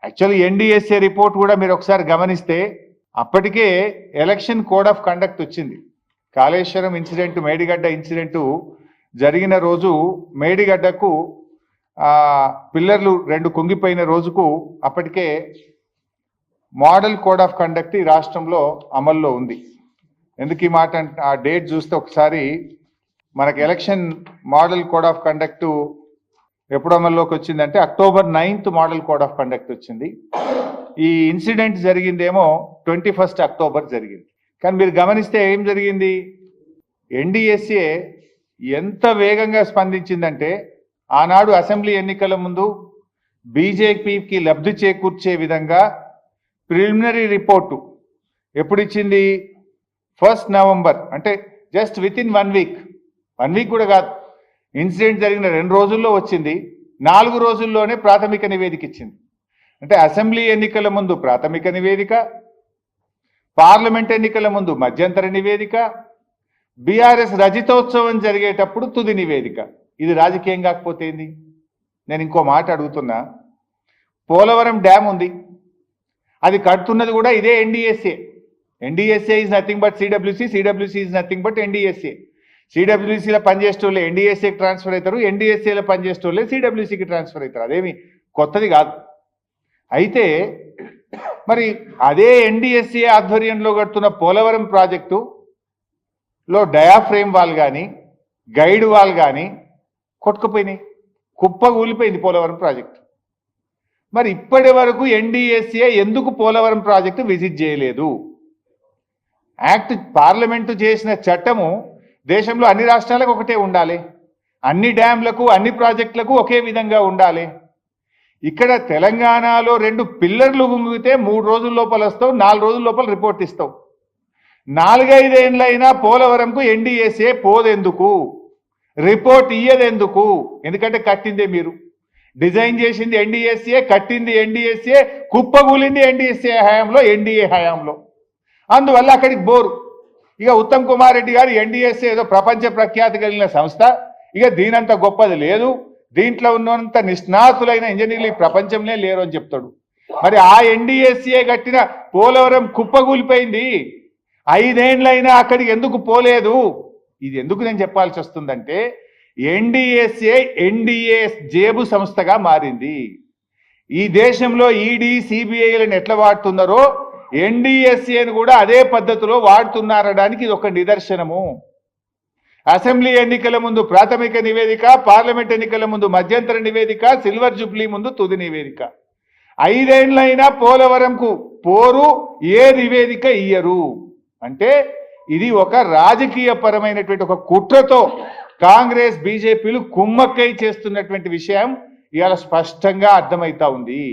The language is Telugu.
యాక్చువల్లీ ఎన్డీఎస్ఏ రిపోర్ట్ కూడా మీరు ఒకసారి గమనిస్తే అప్పటికే ఎలక్షన్ కోడ్ ఆఫ్ కండక్ట్ వచ్చింది. కాళేశ్వరం ఇన్సిడెంట్, మేడిగడ్డ ఇన్సిడెంటు జరిగిన రోజు మేడిగడ్డకు పిల్లర్లు 2 కుంగిపోయిన రోజుకు అప్పటికే మోడల్ కోడ్ ఆఫ్ కండక్ట్ ఈ రాష్ట్రంలో అమల్లో ఉంది. ఎందుకు ఈ మాట ఆ డేట్ చూస్తే ఒకసారి మనకు election model code of conduct ఎప్పుడు అమల్లోకి వచ్చిందంటే October 9th model code of conduct వచ్చింది. ఈ ఇన్సిడెంట్ జరిగిందేమో 21st October జరిగింది. కానీ మీరు గమనిస్తే ఏం జరిగింది, ఎన్డీఎస్ఏ ఎంత వేగంగా స్పందించిందంటే ఆనాడు అసెంబ్లీ ఎన్నికల ముందు బీజేపీకి లబ్ధి చేకూర్చే విధంగా ప్రిలిమినరీ రిపోర్టు ఎప్పుడు ఇచ్చింది, 1st November, అంటే just with in 1 week, 1 week కూడా కాదు, ఇన్సిడెంట్ జరిగిన 2 రోజుల్లో వచ్చింది. 4 రోజుల్లోనే ప్రాథమిక నివేదిక ఇచ్చింది. అంటే అసెంబ్లీ ఎన్నికల ముందు ప్రాథమిక నివేదిక, పార్లమెంట్ ఎన్నికల ముందు మధ్యంతర నివేదిక, బీఆర్ఎస్ రజతోత్సవం జరిగేటప్పుడు తుది నివేదిక. ఇది రాజకీయం కాకపోతే ఏంది? నేను ఇంకో మాట అడుగుతున్నా, పోలవరం డ్యామ్ ఉంది, అది కడుతున్నది కూడా ఇదే NDSA. NDSA is nothing but CWC, CWC is nothing but NDSA. సిడబ్ల్యూసీలో పనిచేసేటోళ్ళే ఎన్డీఎస్ఏకి ట్రాన్స్ఫర్ అవుతారు, ఎన్డీఎస్ఏలో పనిచేసేటోళ్ళే సిడబ్ల్యూసీకి ట్రాన్స్ఫర్ అవుతారు. అదేమి కొత్తది కాదు. అయితే మరి అదే ఎన్డీఎస్ఏ ఆధ్వర్యంలో కడుతున్న పోలవరం ప్రాజెక్టులో డయాఫ్రేమ్ వాల్ కానీ గైడ్ వాల్ కానీ కొట్టుకుపోయినాయి, కుప్పగూలిపోయింది పోలవరం ప్రాజెక్టు. మరి ఇప్పటి వరకు ఎన్డీఎస్ఏ ఎందుకు పోలవరం ప్రాజెక్టు విజిట్ చేయలేదు? యాక్ట్ పార్లమెంటు చేసిన చట్టము దేశంలో అన్ని రాష్ట్రాలకు ఒకటే ఉండాలి, అన్ని డ్యాంలకు అన్ని ప్రాజెక్టులకు ఒకే విధంగా ఉండాలి. ఇక్కడ తెలంగాణలో 2 పిల్లర్లు గుంగితే 3 రోజుల లోపల వస్తావు, 4 రోజుల లోపల రిపోర్ట్ ఇస్తావు. 4-5 ఏళ్ళైనా పోలవరంకు ఎన్డీఎస్ఏ పోదెందుకు, రిపోర్ట్ ఇయ్యదెందుకు? ఎందుకంటే కట్టిందే మీరు, డిజైన్ చేసింది ఎన్డీఎస్ఏ, కట్టింది ఎన్డీఎస్ఏ, కుప్పగూలింది ఎన్డీఎస్ఏ హయాంలో, ఎన్డీఏ హయాంలో. అందువల్ల అక్కడికి బోరు. ఇక ఉత్తమ్ కుమార్ రెడ్డి గారు ఎన్డీఎస్ఏ ఏదో ప్రపంచ ప్రఖ్యాతి కలిగిన సంస్థ, ఇక దీనంత గొప్పది లేదు, దీంట్లో ఉన్నంత నిష్ణాతులైన ఇంజనీర్లు ఈ ప్రపంచంలో లేరు అని చెప్తాడు. మరి ఆ ఎన్డీఎస్ఏ కట్టిన పోలవరం కుప్పగూలిపోయింది, 5 ఏళ్ళైనా అక్కడికి ఎందుకు పోలేదు? ఇది ఎందుకు నేను చెప్పాల్సి వస్తుందంటే ఎన్డీఎస్ఏ ఎన్డీఏ జేబు సంస్థగా మారింది. ఈ దేశంలో ఈడీ సిబిఐలను ఎట్లా వాడుతున్నారో ఎన్డీఎస్ఏను కూడా అదే పద్ధతిలో వాడుతున్నారనడానికి ఇది ఒక నిదర్శనము. అసెంబ్లీ ఎన్నికల ముందు ప్రాథమిక నివేదిక, పార్లమెంట్ ఎన్నికల ముందు మధ్యంతర నివేదిక, సిల్వర్ జూబ్లీ ముందు తుది నివేదిక. 5 ఏళ్ళైనా పోలవరంకు పోరు, ఏ నివేదిక ఇయ్యరు. అంటే ఇది ఒక రాజకీయ పరమైనటువంటి ఒక కుట్రతో కాంగ్రెస్ బీజేపీలు కుమ్మక్కై చేస్తున్నటువంటి విషయం ఇవాళ స్పష్టంగా అర్థమవుతా ఉంది.